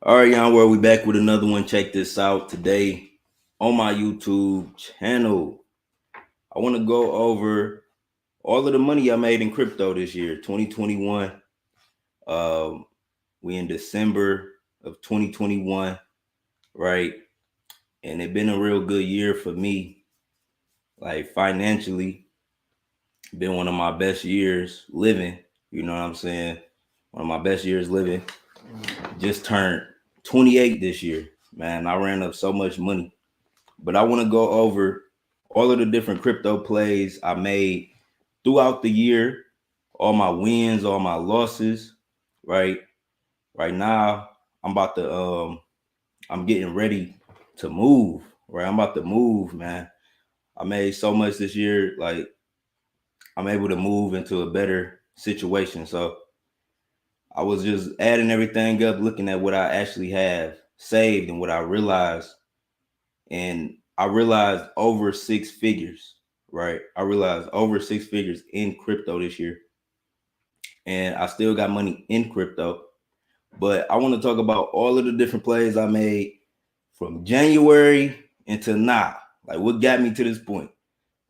All right, Yon World, we back with another one. Check this out today on my YouTube channel. I want to go over all of the money I made in crypto this year, 2021. Um, we in December of 2021, right? And it's been a real good year for me, like financially. Been one of my best years living. You know what I'm saying? One of my best years living. Just turned 28 this year, man. I ran up so much money. But I want to go over all of the different crypto plays I made throughout the year, all my wins, all my losses, right? Right now, I'm getting ready to move, right? I'm about to move, man. I made so much this year, like I'm able to move into a better situation. So I was just adding everything up, looking at what I actually have saved and what I realized. And I realized over six figures, right? I realized over six figures in crypto this year. And I still got money in crypto. But I want to talk about all of the different plays I made from January until now. Like what got me to this point.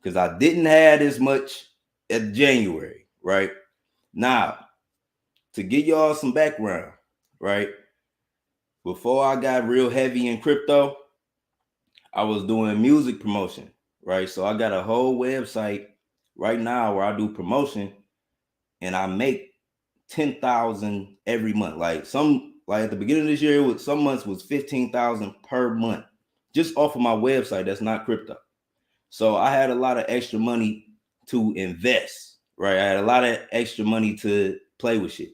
Because I didn't have as much at January, right? Now, to give y'all some background, right? Before I got real heavy in crypto, I was doing music promotion, right? So I got a whole website right now where I do promotion and I make 10,000 every month. Like at the beginning of this year, some months was 15,000 per month just off of my website. That's not crypto. So I had a lot of extra money to invest, right? I had a lot of extra money to play with shit.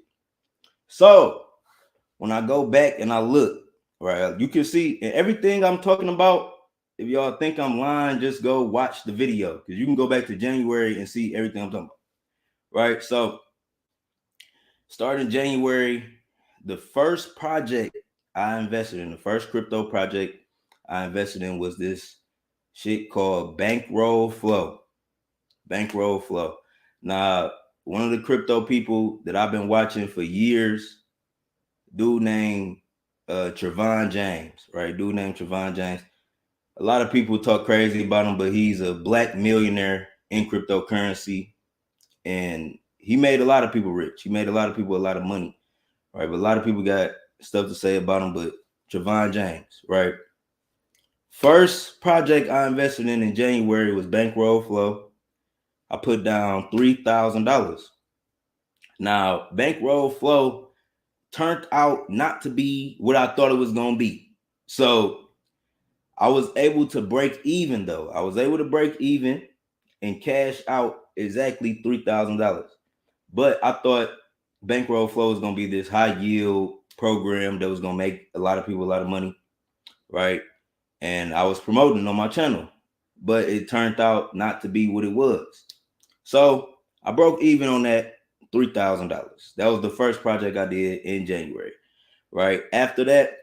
So when I go back and I look, right, you can see everything I'm talking about. If y'all think I'm lying, just go watch the video because you can go back to January and see everything I'm talking about, right? So starting January, the first project I invested in, the first crypto project I invested in was this shit called Bankroll Flow. Bankroll Flow. Now, one of the crypto people that I've been watching for years, dude named Trevon James, right? Dude named Trevon James. A lot of people talk crazy about him, but he's a black millionaire in cryptocurrency. And he made a lot of people rich. He made a lot of people a lot of money, right? But a lot of people got stuff to say about him, but Trevon James, right? First project I invested in January was Bankroll Flow. I put down $3,000. Now, Bankroll Flow turned out not to be what I thought it was going to be. So I was able to break even though. I was able to break even and cash out exactly $3,000. But I thought Bankroll Flow was going to be this high yield program that was going to make a lot of people a lot of money, right? And I was promoting on my channel, but it turned out not to be what it was. So I broke even on that $3,000. That was the first project I did in January, right? After that,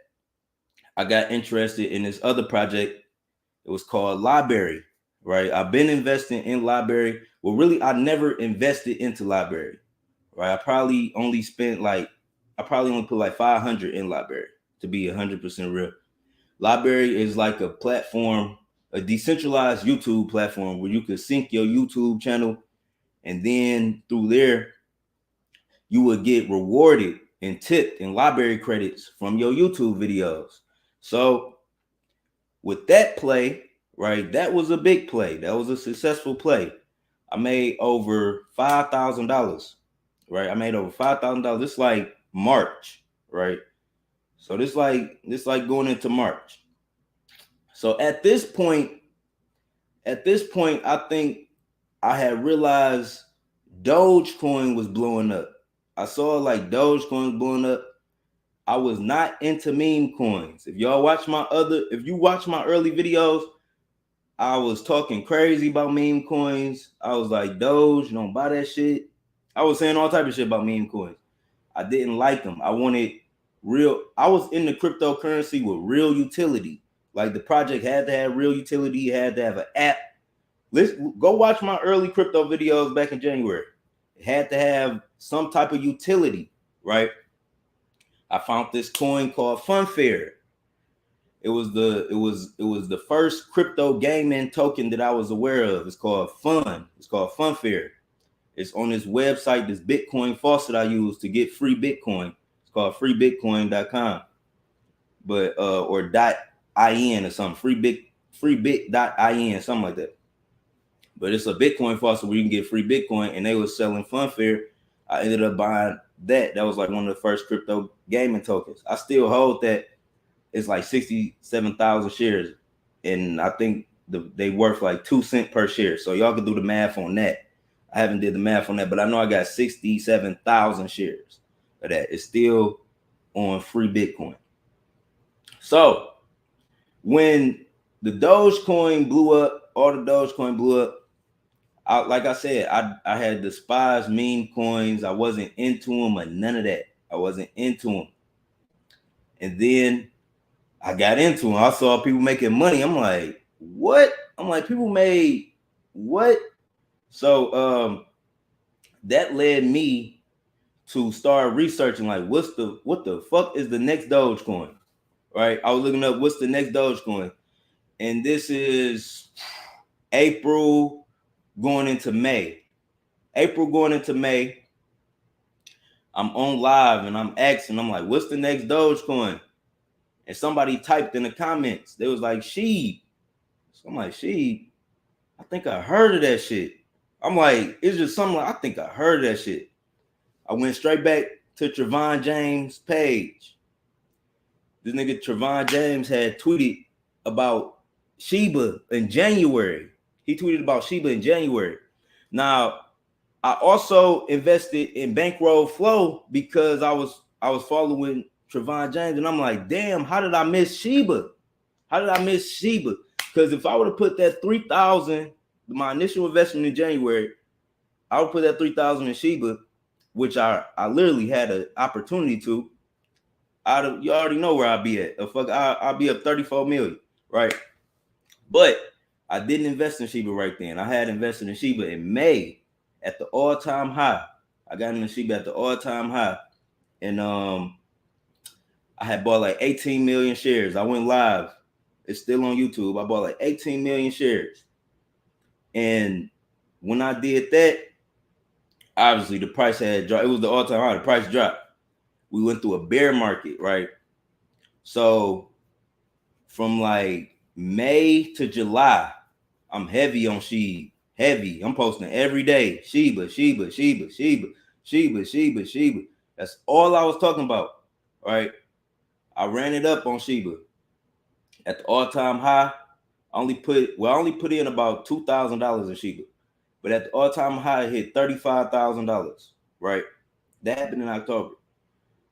I got interested in this other project. It was called Library, right? I've been investing in Library. Well, really, I never invested into Library, right? I probably only put like 500 in Library to be 100% real. Library is like a platform, a decentralized YouTube platform where you could sync your YouTube channel, and then through there, you would get rewarded and tipped in library credits from your YouTube videos. So with that play, right, that was a big play. That was a successful play. I made over $5,000, right? I made over $5,000. This like March, right? So this like going into March. So at this point, I think I had realized Dogecoin was blowing up. I saw like Dogecoin blowing up. I was not into meme coins. If you watch my early videos, I was talking crazy about meme coins. I was like, Doge, don't buy that shit. I was saying all type of shit about meme coins. I didn't like them. I wanted I was in the cryptocurrency with real utility. Like the project had to have real utility, it had to have an app. Let's go watch my early crypto videos back in January. It had to have some type of utility, right? I found this coin called Funfair. It was the first crypto gaming token that I was aware of. It's called Funfair. It's on this website, this Bitcoin faucet I use to get free Bitcoin. It's called freebitcoin.com. But or .in or something. freebit.in, something like that. But it's a Bitcoin faucet where you can get free Bitcoin, and they were selling Funfair. I ended up buying that. That was like one of the first crypto gaming tokens. I still hold that. It's like 67,000 shares, and I think they worth like 2 cents per share. So y'all can do the math on that. I haven't did the math on that, but I know I got 67,000 shares of that. It's still on free Bitcoin. So when the Dogecoin blew up, like I said, I had despised meme coins. I wasn't into them or none of that. I wasn't into them. And then I got into them. I saw people making money. I'm like, what? I'm like, people made what? So that led me to start researching, like, what the fuck is the next Dogecoin? Right? I was looking up what's the next Dogecoin. And this is April going into May. I'm on live and I'm asking, I'm like, what's the next Dogecoin? And somebody typed in the comments, they was like, Sheeb. So I'm like, Sheeb? I think I heard of that shit. I'm like, it's just something like, I think I heard of that shit. I went straight back to Trevon James' page. This nigga Trevon James had tweeted about Shiba in January. He tweeted about Shiba in January. Now, I also invested in Bankroll Flow because I was following Trevon James, and I'm like, damn, how did I miss Shiba? Because if I would have put that 3,000, my initial investment in January, I would put that 3,000 in Shiba, which I literally had an opportunity to. You already know where I'll be at. I'll be up 34 million, right? But I didn't invest in Shiba right then. I had invested in Shiba in May at the all-time high. I got into Shiba at the all-time high, and I had bought like 18 million shares. I went live. It's still on YouTube. I bought like 18 million shares, and when I did that, obviously the price had dropped. It was the all-time high. The price dropped. We went through a bear market, right? So from like May to July, I'm heavy on Shiba. Heavy. I'm posting every day. Shiba. That's all I was talking about, right? I ran it up on Shiba at the all-time high. I only put in about $2,000 in Shiba, but at the all-time high, it hit $35,000, right? That happened in October.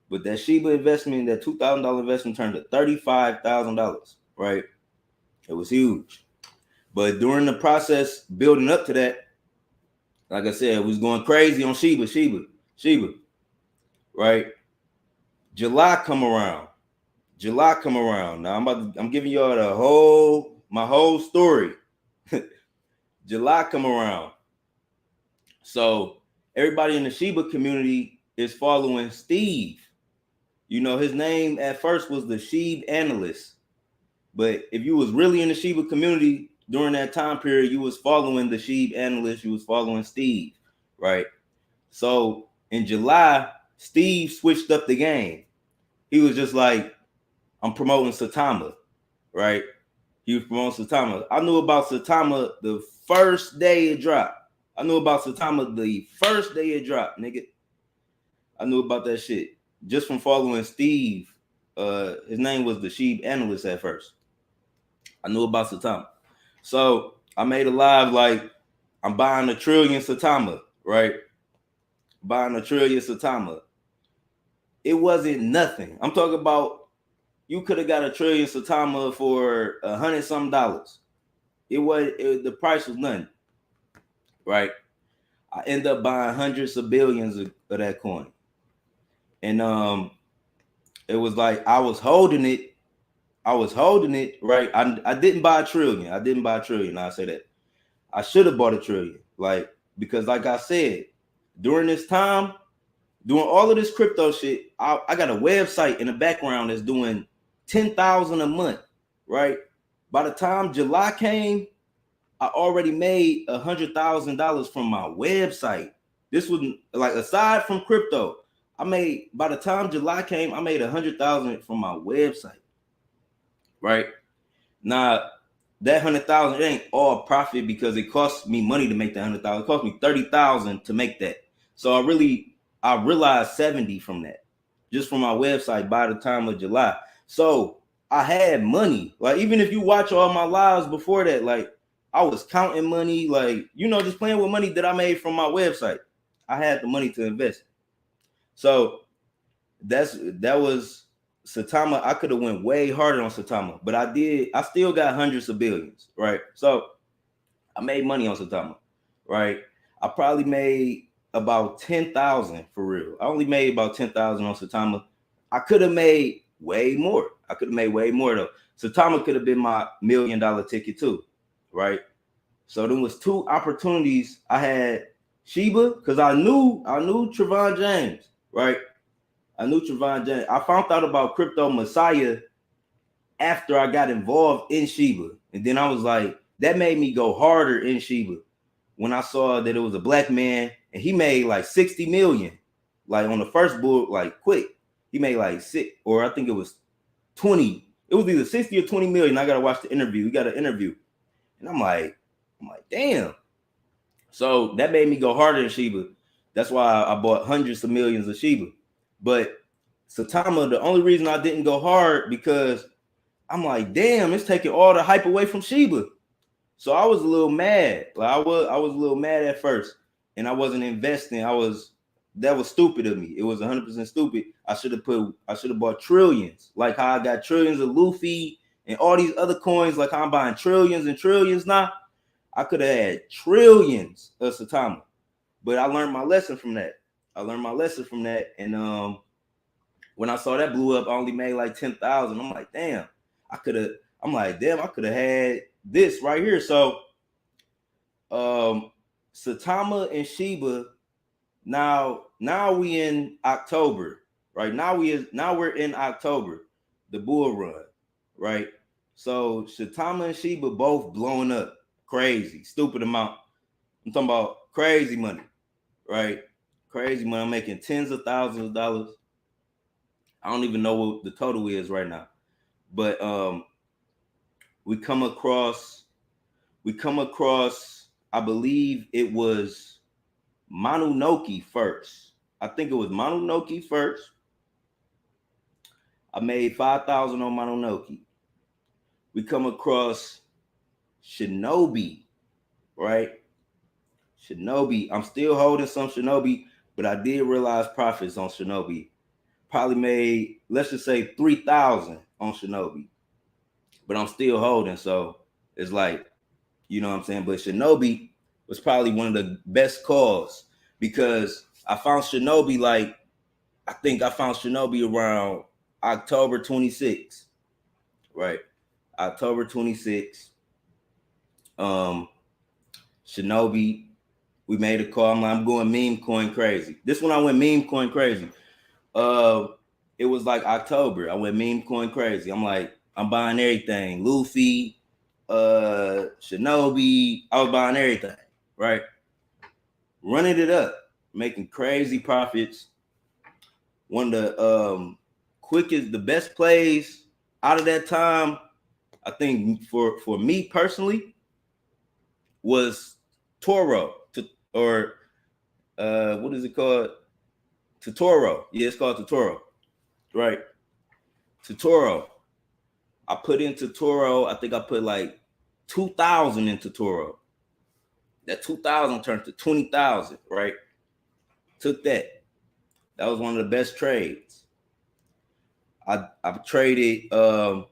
But that Shiba investment, that $2,000 investment turned to $35,000, right? It was huge. But during the process building up to that, like I said, it was going crazy on Shiba, right? July come around. Now I'm giving y'all my whole story. July come around. So everybody in the Shiba community is following Steve. You know, his name at first was the Sheeb Analyst. But if you was really in the Shiba community during that time period, you was following the Sheeb Analyst, you was following Steve, right? So in July, Steve switched up the game. He was just like, I'm promoting Saitama, right? He was promoting Saitama. I knew about Saitama the first day it dropped. Nigga. I knew about that shit just from following Steve. His name was the Sheeb Analyst at first. I knew about Saitama. So I made a live like, I'm buying $1 trillion Saitama, right? It wasn't nothing. I'm talking about you could have got $1 trillion Saitama for $100-something. The price was nothing, right? I end up buying hundreds of billions of that coin. And it was like I was holding it, right? I didn't buy $1 trillion. I say that. I should have bought $1 trillion. Like, because like I said, during this time, Doing all of this crypto shit, I got a website in the background that's doing 10,000 a month, right? By the time July came, I already made $100,000 from my website. This was like, aside from crypto, by the time July came, I made 100,000 from my website, right? Now that 100,000, it ain't all profit because it costs me money to make that 100,000. It cost me 30,000 to make that. So I realized 70 from that, just from my website by the time of July. So I had money. Like, even if you watch all my lives before that, like, I was counting money, like, just playing with money that I made from my website. I had the money to invest. So that was Saitama. I could have went way harder on Saitama, but I still got hundreds of billions, right? So I made money on Saitama, right? I probably made about 10,000 for real. I only made about 10,000 on Saitama. I could have made way more. Though. Saitama could have been my $1 million ticket too, right? So there was two opportunities. I had Shiba because I knew Trevon James, right? I knew Trevon James. I found out about Crypto Messiah after I got involved in Shiba. And then I was like, that made me go harder in Shiba when I saw that it was a black man and he made like 60 million, like on the first bull, like quick. He made like 6, or I think it was 20. It was either 60 or 20 million. I got to watch the interview. We got an interview. And I'm like, damn. So that made me go harder in Shiba. That's why I bought hundreds of millions of Shiba. But Saitama, the only reason I didn't go hard because I'm like, damn, it's taking all the hype away from Shiba. So I was a little mad. Like I was a little mad at first, and I wasn't investing. That was stupid of me. It was 100% stupid. I should have bought trillions, like how I got trillions of Luffy and all these other coins, like how I'm buying trillions and trillions now. I could have had trillions of Saitama, but I learned my lesson from that. And when I saw that blew up, I only made like 10,000. I'm like, damn, I could have had this right here. So Saitama and Shiba, now we in October, right? Now we're in October, the bull run, right? So Saitama and Shiba both blowing up crazy, stupid amount. I'm talking about crazy money, right? Crazy money. I'm making tens of thousands of dollars. I don't even know what the total is right now. But we come across, I believe it was Mononoke first. I think it was Mononoke first. I made 5,000 on Mononoke. We come across Shinobi, right? Shinobi. I'm still holding some Shinobi, but I did realize profits on Shinobi. Probably made, let's just say 3,000 on Shinobi, but I'm still holding. So it's like, you know what I'm saying? But Shinobi was probably one of the best calls because I found Shinobi around October 26th, right? October 26th. Shinobi, we made a call. I'm going meme coin crazy. This one I went meme coin crazy. It was like October. I went meme coin crazy. I'm like, I'm buying everything. Luffy, Shinobi. I was buying everything, right? Running it up, making crazy profits. One of the quickest, the best plays out of that time, I think for me personally, was Toro, or what is it called? Totoro. Yeah, it's called Totoro. Right. Totoro. I put into Toro, I think I put like 2,000 into Toro. That 2,000 turned to 20,000, right? Took that. That was one of the best trades. I've traded, y'all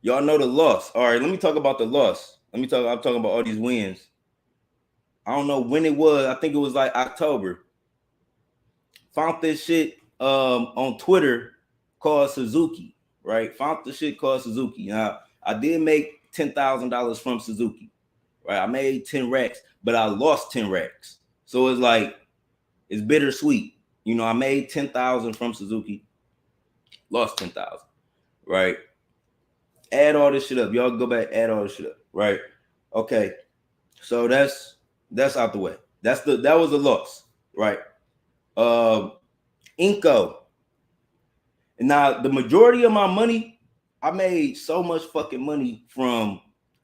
know the loss. All right, let me talk about the loss. I'm talking about all these wins. I don't know when it was. I think it was like October. Found this shit on Twitter called Suzuki, right? Found the shit called Suzuki. Now, I did make $10,000 from Suzuki, right? I made 10 racks, but I lost 10 racks. So it's like, it's bittersweet. you know, I made 10,000 from Suzuki, lost 10,000, right? Add all this shit up. Y'all go back, add all this shit up, right? Okay, so that's out the way. That was a loss, right? Inco. Now the majority of my money, I made so much fucking money from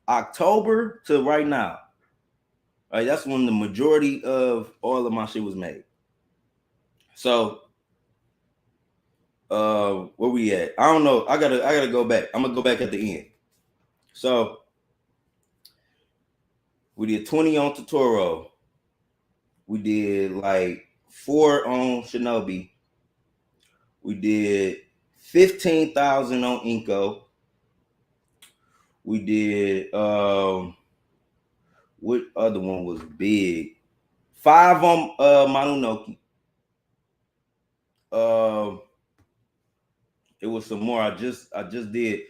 October to right now. Right, that's when the majority of all of my shit was made. So, where we at? I don't know. I gotta go back. I'm gonna go back at the end. So, we did 20 on Totoro. We did like 4 on Shinobi. We did 15,000 on Inko. We did what other one was big? 5 on Manunoki. It was some more. I just did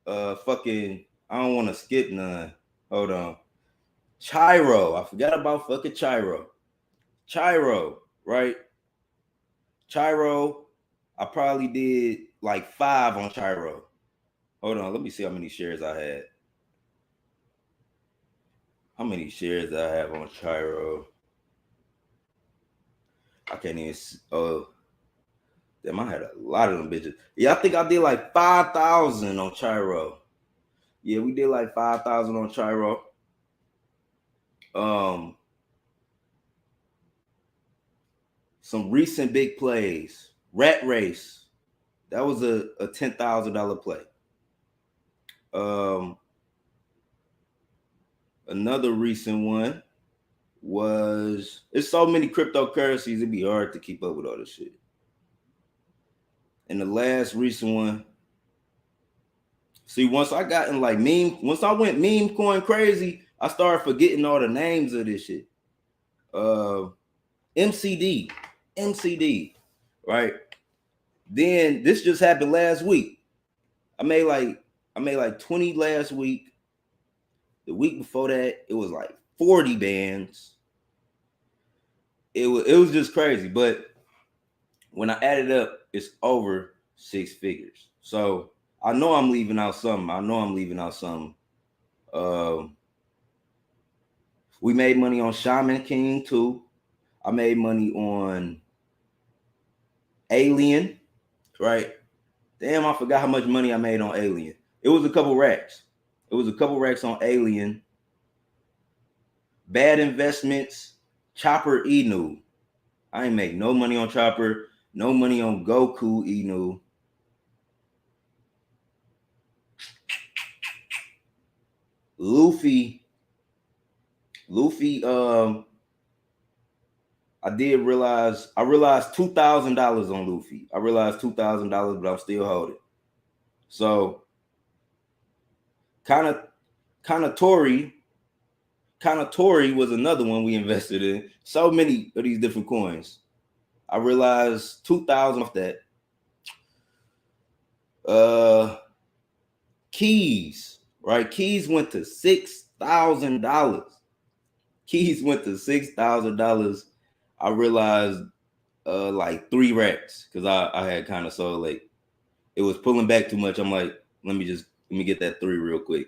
fucking, I don't want to skip none. Hold on. Chiro. I forgot about fucking Chiro. Chiro, right? Chiro, I probably did like 5 on Chiro. Hold on, let me see how many shares I had. How many shares I have on Chiro? I can't even. Damn, I had a lot of them bitches. Yeah, I think I did like 5,000 on Chiro. Yeah, we did like 5,000 on Chiro. Some recent big plays. Rat Race. That was a $10,000 play. Another recent one was, it's so many cryptocurrencies, it'd be hard to keep up with all this shit. And the last recent one, see, once I got in like once I went meme coin crazy, I started forgetting all the names of this shit. MCD, right? Then this just happened last week. I made like 20 last week. The week before that, it was like 40 bands. It was just crazy. But when I added up, it's over 6 figures. So I know I'm leaving out something. We made money on Shaman King too. I made money on Alien, right? Damn, I forgot how much money I made on Alien. It was a couple racks. On Alien. Bad investments, Chopper Inu. I ain't make no money on Chopper, no money on Goku Inu. Luffy, I realized $2,000 on Luffy. I realized $2,000, but I'm still holding. So kind of Tori was another one we invested in. So many of these different coins. I realized 2,000 off that. Keys, right? Keys went to $6,000. I realized like 3 racks because I had kind of sold late. It was pulling back too much. I'm like, let me get that 3 real quick.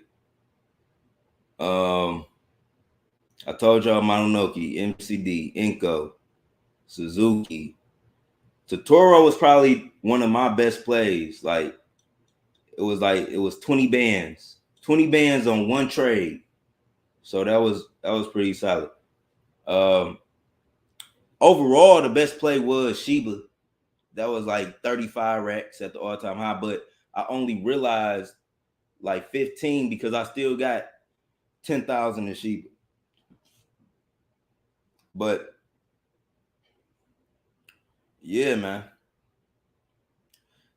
I told y'all Mononoke, MCD, Inko, Suzuki. Totoro was probably one of my best plays. Like it was 20 bands on one trade. So that was pretty solid. Overall, the best play was Shiba. That was like 35 racks at the all-time high, but I only realized like 15 because I still got 10,000 in Shiba. But yeah, man,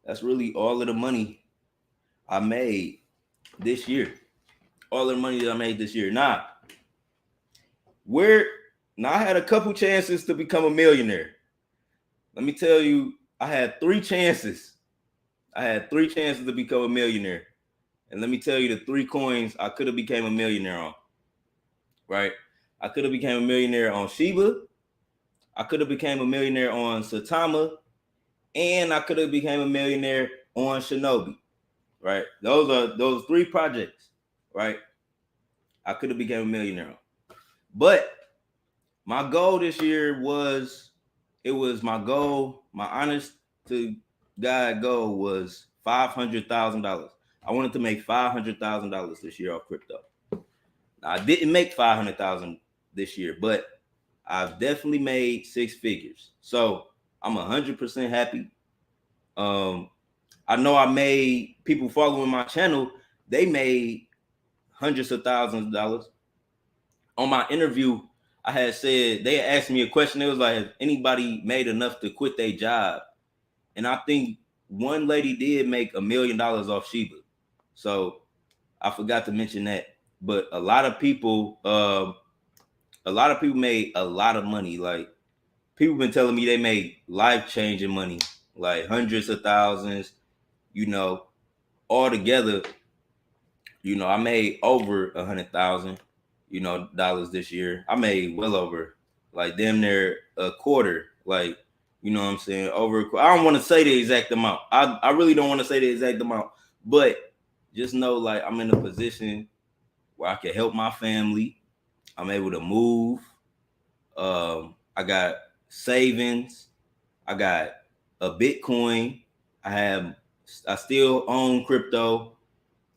that's really all of the money I made this year. All of the money that I made this year. Now I had a couple chances to become a millionaire. Let me tell you, I had 3 chances. To become a millionaire. And let me tell you the 3 coins I could have became a millionaire on. Right? I could have became a millionaire on Shiba. I could have became a millionaire on Saitama, and I could have became a millionaire on Shinobi, right? Those 3 projects, right? I could have became a millionaire on. But my goal this year was my goal, my honest to God goal was $500,000. I wanted to make $500,000 this year off crypto. Now, I didn't make 500,000 this year, but I've definitely made 6 figures. So I'm 100% happy. I know I made people following my channel, they made hundreds of thousands of dollars. On my interview, I had said, they had asked me a question. It was like, has anybody made enough to quit their job? And I think one lady did make $1 million off Shiba. So I forgot to mention that. But a lot of people made a lot of money. Like, people been telling me they made life-changing money, like hundreds of thousands, all together. I made over 100,000, dollars this year. I made well over, like, damn near a quarter, like, you know what I'm saying? I don't want to say the exact amount. I really don't want to say the exact amount, but just know, like, I'm in a position where I can help my family. I'm able to move. I got savings. I got a Bitcoin. I still own crypto.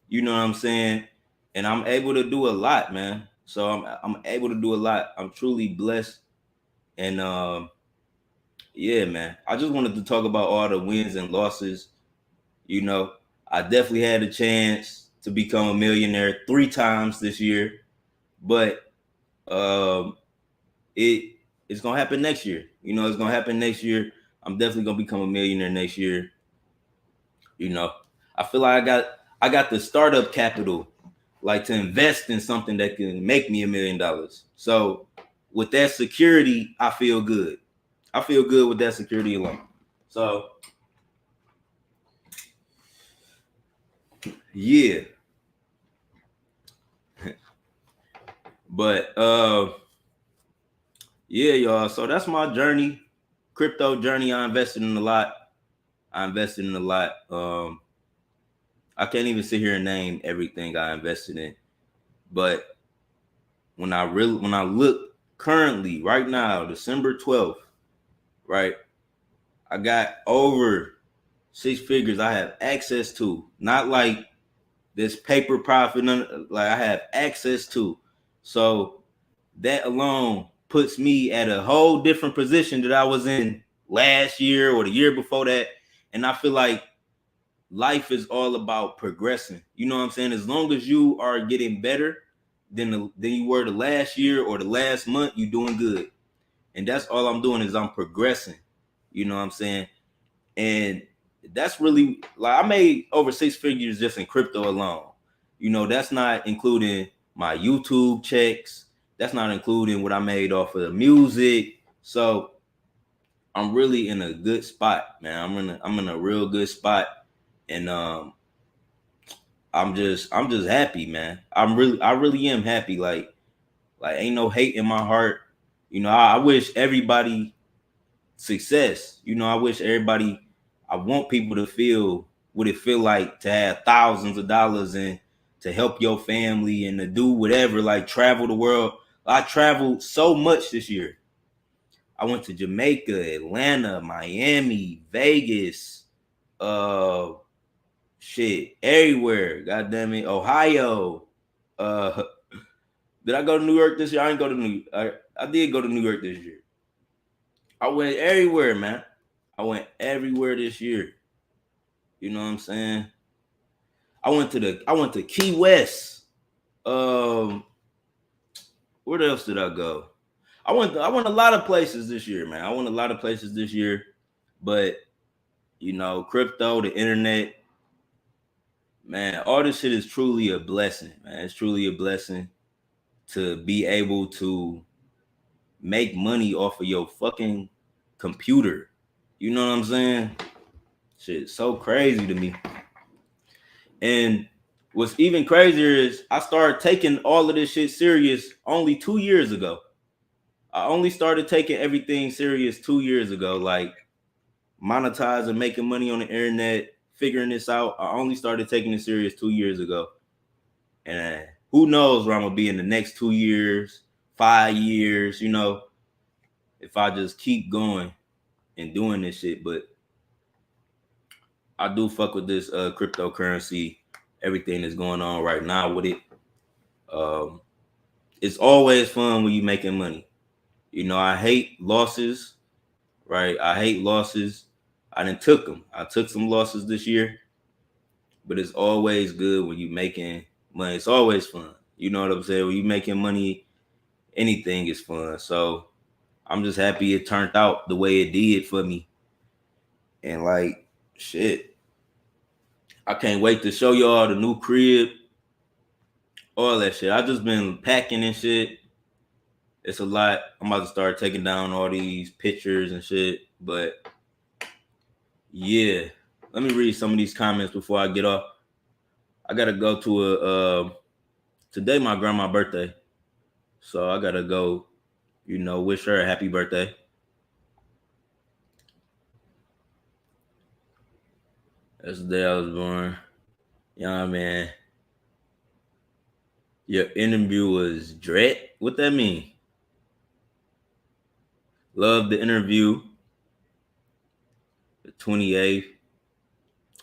You know what I'm saying? And I'm able to do a lot, man. So I'm able to do a lot. I'm truly blessed. And yeah, man. I just wanted to talk about all the wins and losses. I definitely had a chance to become a millionaire 3 times this year, but it's gonna happen next year. It's gonna happen next year. I'm definitely gonna become a millionaire next year. I feel like I got the startup capital, like, to invest in something that can make me $1 million. So with that security, I feel good. I feel good with that security alone. So yeah. But yeah, y'all. So that's my journey, crypto journey. I invested in a lot. I can't even sit here and name everything I invested in. But when I look currently, right now, December 12th, right, I got over 6 figures I have access to. Not like this paper profit, like, I have access to. So that alone puts me at a whole different position that I was in last year or the year before that. And I feel like life is all about progressing. You know what I'm saying? As long as you are getting better than you were the last year or the last month, you're doing good. And that's all I'm doing, is I'm progressing. You know what I'm saying? And that's really, like, I made over 6 figures just in crypto alone. That's not including my YouTube checks. That's not including what I made off of the music. So I'm really in a good spot, man. I'm in a real good spot. And I'm just happy, man. I really am happy. Like ain't no hate in my heart. I wish everybody success. I want people to feel what it feel like to have thousands of dollars and to help your family and to do whatever, like travel the world. I traveled so much this year. I went to Jamaica, Atlanta, Miami, Vegas, everywhere. God damn it, Ohio. Did I go to New York this year? I didn't go to New York. I did go to New York this year. I went everywhere, man. I went everywhere this year. You know what I'm saying? I went to Key West. Where else did I go? I went a lot of places this year, man. But crypto, the internet, man, all this shit is truly a blessing, man. It's truly a blessing to be able to make money off of your fucking computer. You know what I'm saying? Shit's so crazy to me. And what's even crazier is I started taking all of this shit serious only 2 years ago. I only started taking everything serious 2 years ago, like monetizing, making money on the internet, figuring this out. I only started taking it serious 2 years ago. And who knows where I'm gonna be in the next 2 years, 5 years, you know, if I just keep going and doing this shit. But I do fuck with this cryptocurrency, everything that's going on right now with it. It's always fun when you making money. You know, I hate losses, right? I hate losses. I done took them. I took some losses this year, but it's always good when you making money. It's always fun. You know what I'm saying? When you making money, anything is fun. So I'm just happy it turned out the way it did for me. And like, shit, I can't wait to show y'all the new crib, all that shit. I just been packing and shit. It's a lot. I'm about to start taking down all these pictures and shit. But yeah, let me read some of these comments before I get off. I gotta go to today my grandma's birthday. So I gotta go, you know, wish her a happy birthday. That's the day I was born. Yeah, man. Your interview was dread? What that mean? Love the interview. The 28th.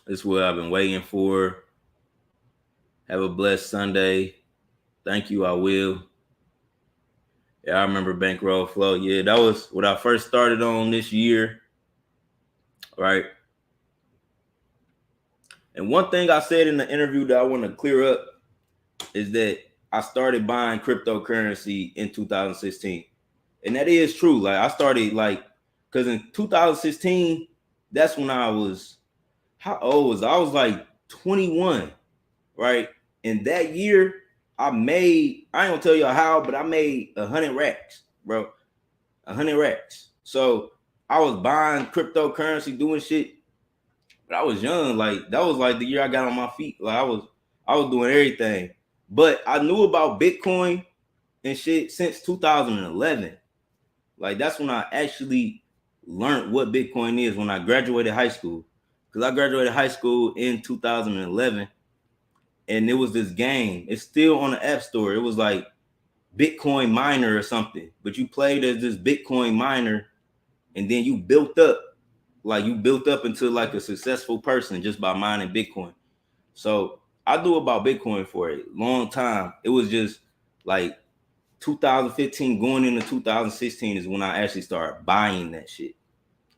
This is what I've been waiting for. Have a blessed Sunday. Thank you, I will. Yeah, I remember Bankroll Flow. Yeah, that was what I first started on this year. Right. And one thing I said in the interview that I want to clear up is that I started buying cryptocurrency in 2016. And that is true. Like I started because in 2016, that's when I was, how old was I? I was like 21, right? And that year I ain't gonna tell you how, but I made 100 racks, bro. 100 racks. So I was buying cryptocurrency, doing shit. But I was young. Like that was like the year I got on my feet. Like I was doing everything. But I knew about Bitcoin and shit since 2011. Like that's when I actually learned what Bitcoin is, when I graduated high school. Because I graduated high school in 2011, and it was this game. It's still on the App Store. It was like Bitcoin miner or something. But you played as this Bitcoin miner, and then you built up into like a successful person just by mining Bitcoin. So I knew about Bitcoin for a long time. It was just like 2015 going into 2016 is when I actually started buying that shit.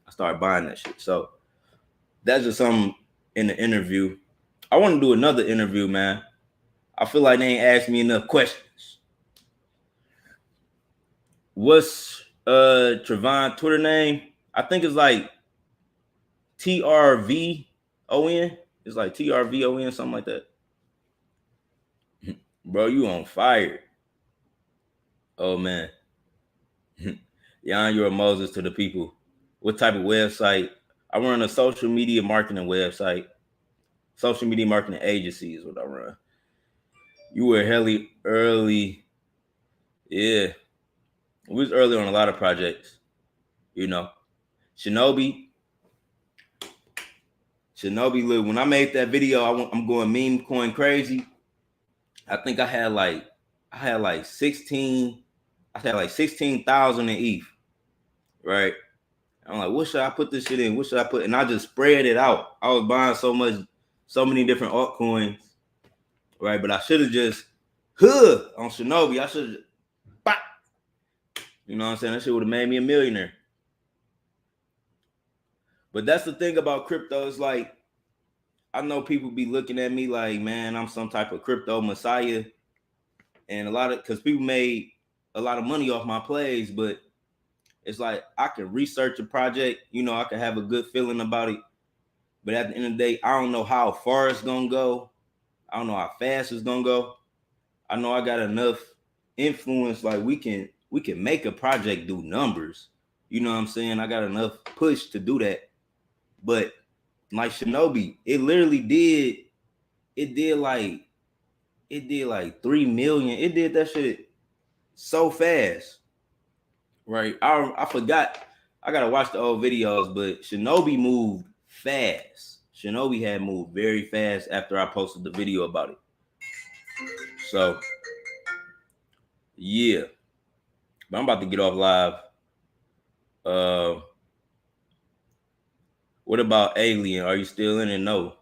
I started buying that shit. So that's just something in the interview. I want to do another interview, man. I feel like they ain't asked me enough questions. What's Trevon Twitter name? I think it's like TRVON. It's like TRVON, something like that. Bro, you on fire. Oh man. Yon, you're a Moses to the people. What type of website? I run a social media marketing website. Social media marketing agency is what I run. You were hella early. Yeah. We was early on a lot of projects. You know. Shinobi, look, when I made that video, I'm going meme coin crazy. I think I had like 16,000 in ETH. Right. I'm like, what should I put this shit in? What should I put? And I just spread it out. I was buying so many different altcoins, right? But I should have just on Shinobi. I should have, you know what I'm saying? That shit would have made me a millionaire. But that's the thing about crypto. It's like, I know people be looking at me like, man, I'm some type of crypto messiah. And because people made a lot of money off my plays, but it's like I can research a project, you know, I can have a good feeling about it. But at the end of the day, I don't know how far it's gonna go. I don't know how fast it's gonna go. I know I got enough influence, like we can make a project do numbers. You know what I'm saying? I got enough push to do that. But like Shinobi, it did like 3 million. It did that shit so fast. right? I forgot. I gotta watch the old videos, but Shinobi moved fast. Shinobi had moved very fast after I posted the video about it. So yeah, but I'm about to get off live. What about Alien? Are you still in it? No.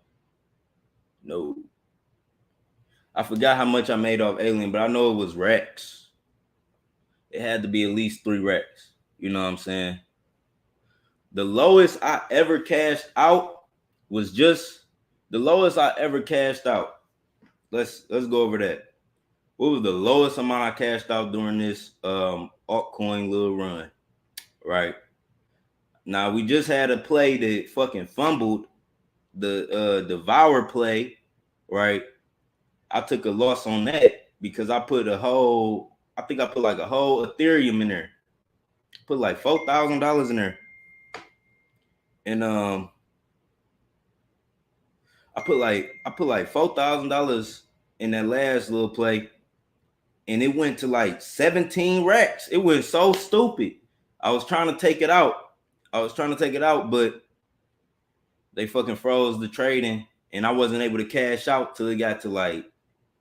I forgot how much I made off Alien, but I know it was racks. It had to be at least 3 racks. You know what I'm saying? The lowest I ever cashed out was just the lowest I ever cashed out. Let's go over that. What was the lowest amount I cashed out during this altcoin little run? Right now, we just had a play that fucking fumbled the devour play. Right, I took a loss on that because I put a whole. I think I put like a whole ethereum in there. Put like $4,000 in there, and I put like $4,000 in that last little play, and it went to like 17 racks. It was so stupid. I was trying to take it out. But they fucking froze the trading, and I wasn't able to cash out till it got to like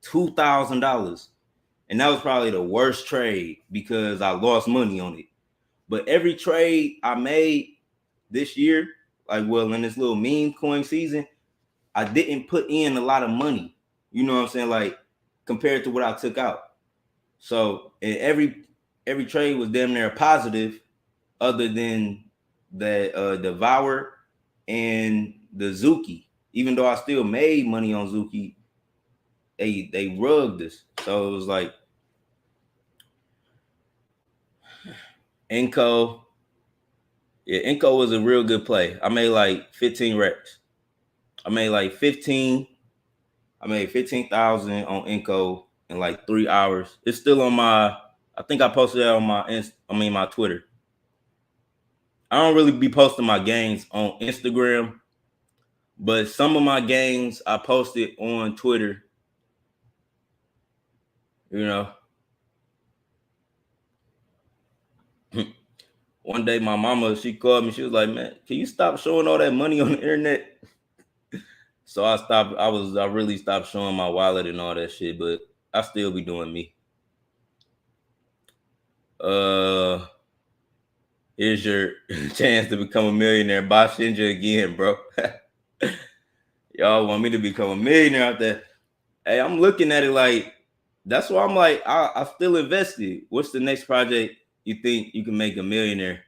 $2,000. And that was probably the worst trade because I lost money on it. But every trade I made this year, like in this little meme coin season, I didn't put in a lot of money. You know what I'm saying? Like compared to what I took out. So every trade was damn near positive, other than the Devour and the Zuki. Even though I still made money on Zuki, they rugged us. So it was like Enco. Yeah, Enco was a real good play. I made like 15 reps. I made 15,000 on Enco in like 3 hours. It's still on my. I think I posted that on my Twitter. I don't really be posting my gains on Instagram, but some of my gains I posted on Twitter. You know. One day my mama, she called me. She was like, "Man, can you stop showing all that money on the internet?" So I stopped. I really stopped showing my wallet and all that shit, but I still be doing me. Here's your chance to become a millionaire. Buy Shinja again, bro. Y'all want me to become a millionaire out there? Hey, I'm looking at it like that's why I'm like I still invested. What's the next project you think you can make a millionaire?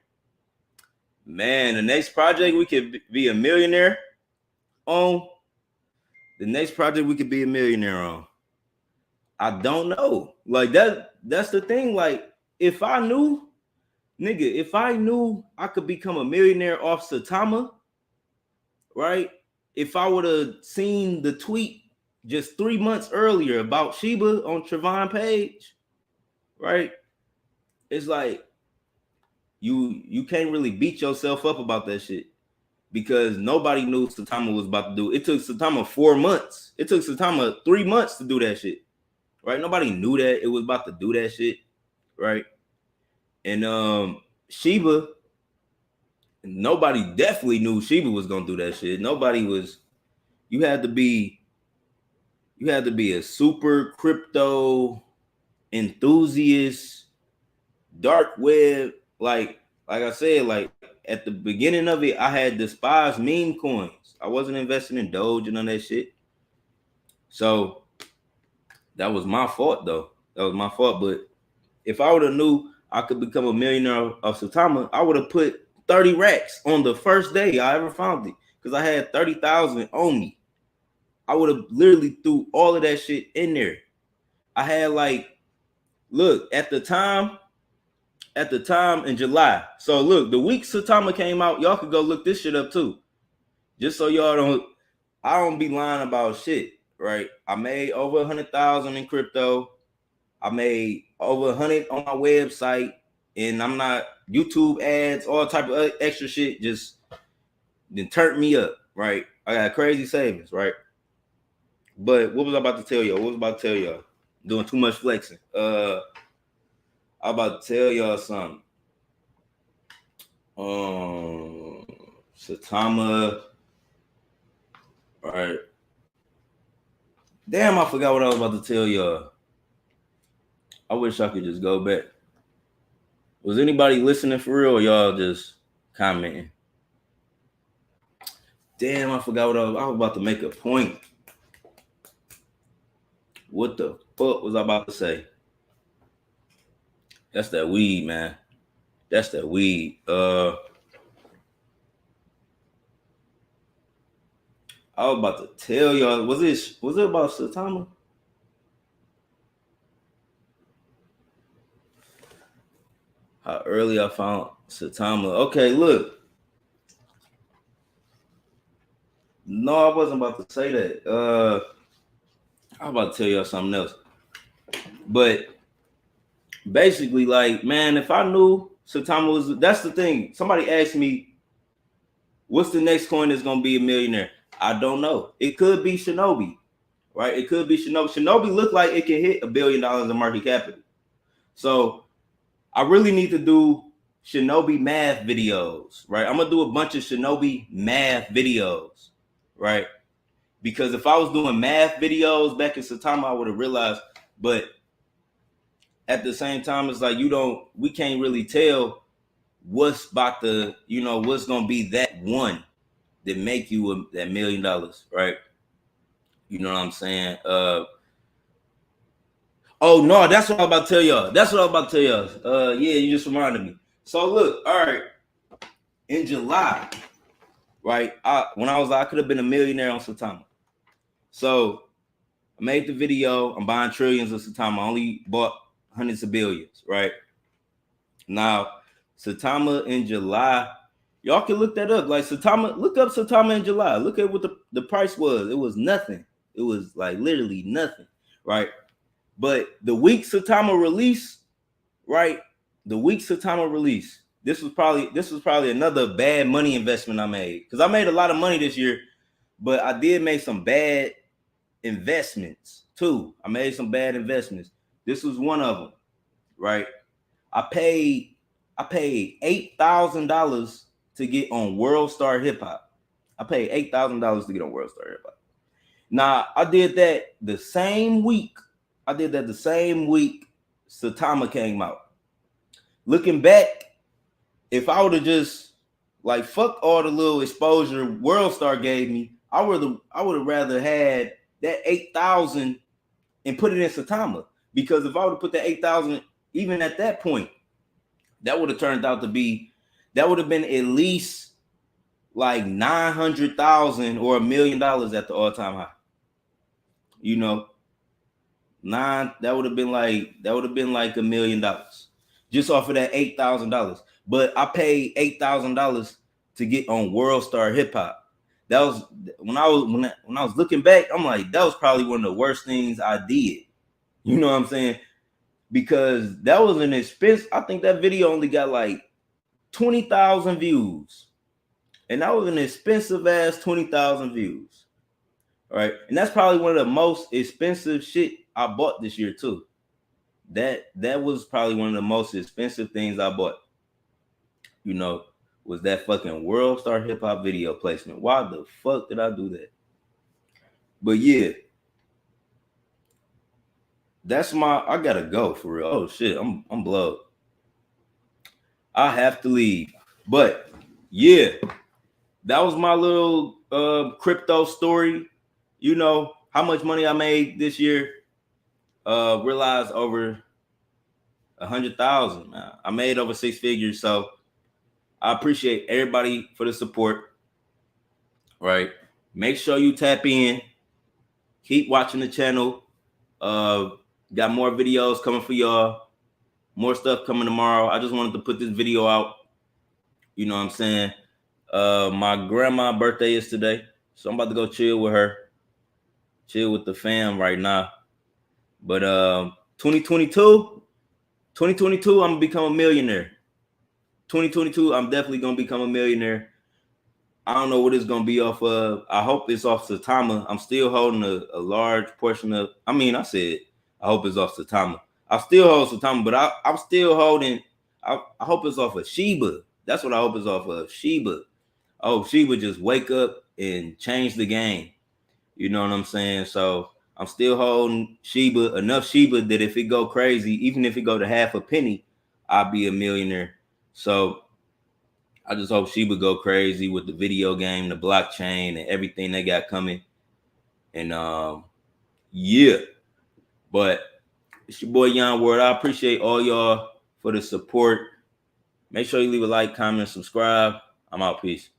Man, the next project we could be a millionaire on. The next project we could be a millionaire on. I don't know. Like that's the thing. Like if I knew I could become a millionaire off Saitama, right? If I would have seen the tweet just 3 months earlier about Shiba on Trevon page, right? It's like you can't really beat yourself up about that shit because nobody knew Saitama was about to do it. It took Saitama 4 months. It took Saitama 3 months to do that shit, right? Nobody knew that it was about to do that shit, right? And Shiba, nobody definitely knew Shiba was gonna do that shit. You had to be a super crypto enthusiast, dark web, like I said, like at the beginning of it, I had despised meme coins. I wasn't investing in Doge and none of that shit. So that was my fault though. But if I would have knew I could become a millionaire of Saitama, I would have put 30 racks on the first day I ever found it because I had 30,000 on me. I would have literally threw all of that shit in there. I had look, at the time in July. So look, the week Saitama came out, y'all could go look this shit up too. Just so I don't be lying about shit, right? I made over 100,000 in crypto. I made over 100 on my website, and I'm not YouTube ads, all type of extra shit. Just then turned me up, right? I got crazy savings, right? But what was I about to tell y'all? Doing too much flexing. I'm about to tell y'all something. Saitama. All right. Damn, I forgot what I was about to tell y'all. I wish I could just go back. Was anybody listening for real, or y'all just commenting? Damn, I forgot what I was about to make a point. What the fuck was I about to say? That's that weed, man. That's that weed. I was about to tell y'all. Was it about Saitama? How early I found Saitama. Okay, look. No, I wasn't about to say that. I was about to tell y'all something else. But basically, like, man, if I knew Saitama was, that's the thing. Somebody asked me, what's the next coin that's gonna be a millionaire? I don't know. It could be Shinobi, right? It could be Shinobi. Shinobi looked like it can hit $1 billion in market capital. So I really need to do Shinobi math videos, right? I'm gonna do a bunch of Shinobi math videos, right? Because if I was doing math videos back in Saitama, I would have realized, but at the same time, it's like we can't really tell what's about to, what's gonna be that one that make you that $1 million, right? You know what I'm saying? Oh no, that's what I'm about to tell y'all. Yeah, you just reminded me. So look, all right, in July, right? When I could have been a millionaire on Saitama. So I made the video. I'm buying trillions of Saitama. I only bought hundreds of billions, right? Now, Saitama in July, y'all can look that up. Like Saitama, look up Saitama in July. Look at what the price was. It was nothing. It was like literally nothing, right? But the week Saitama release, right? The week Saitama release, this was probably another bad money investment I made, because I made a lot of money this year, but I did make some bad investments too. I made some bad investments. This was one of them, right? I paid $8,000 to get on World Star Hip Hop. I paid $8,000 to get on World Star Hip Hop. Now I did that the same week. Saitama came out. Looking back, if I would have just like fuck all the little exposure World Star gave me, I would have rather had that 8,000 and put it in Saitama. Because if I would have put that 8,000, even at that point, that would have turned out to be, that would have been at least like 900,000 or $1 million at the all-time high. That would have been like $1 million just off of that $8,000. But I paid $8,000 to get on World Star Hip Hop. That was when I was looking back, I'm like, that was probably one of the worst things I did. You know what I'm saying? Because that was an expense. I think that video only got like 20,000 views. And that was an expensive ass 20,000 views. All right. And that's probably one of the most expensive shit I bought this year too. That was probably one of the most expensive things I bought. Was that fucking World Star Hip Hop video placement. Why the fuck did I do that? But yeah. I gotta go for real. Oh shit, I'm blowed. I have to leave. But yeah, that was my little crypto story. How much money I made this year. Realized over 100,000. I made over 6 figures. So I appreciate everybody for the support. Right. Make sure you tap in. Keep watching the channel. Got more videos coming for y'all. More stuff coming tomorrow. I just wanted to put this video out. You know what I'm saying? My grandma's birthday is today. So I'm about to go chill with her. Chill with the fam right now. But 2022, I'm gonna become a millionaire. 2022, I'm definitely gonna become a millionaire. I don't know what it's gonna be off of. I hope it's off Saitama. I'm still holding a large portion of. I hope it's off Saitama. I still hold Saitama, but I'm still holding. I hope it's off of Shiba. That's what I hope is off of Shiba. Oh, Shiba just wake up and change the game. You know what I'm saying? So I'm still holding Shiba, enough Shiba that if it go crazy, even if it go to half a penny, I'll be a millionaire. So I just hope Shiba go crazy with the video game, the blockchain, and everything they got coming. And yeah, but it's your boy Yon World. I appreciate all y'all for the support. Make sure you leave a like, comment, subscribe. I'm out. Peace.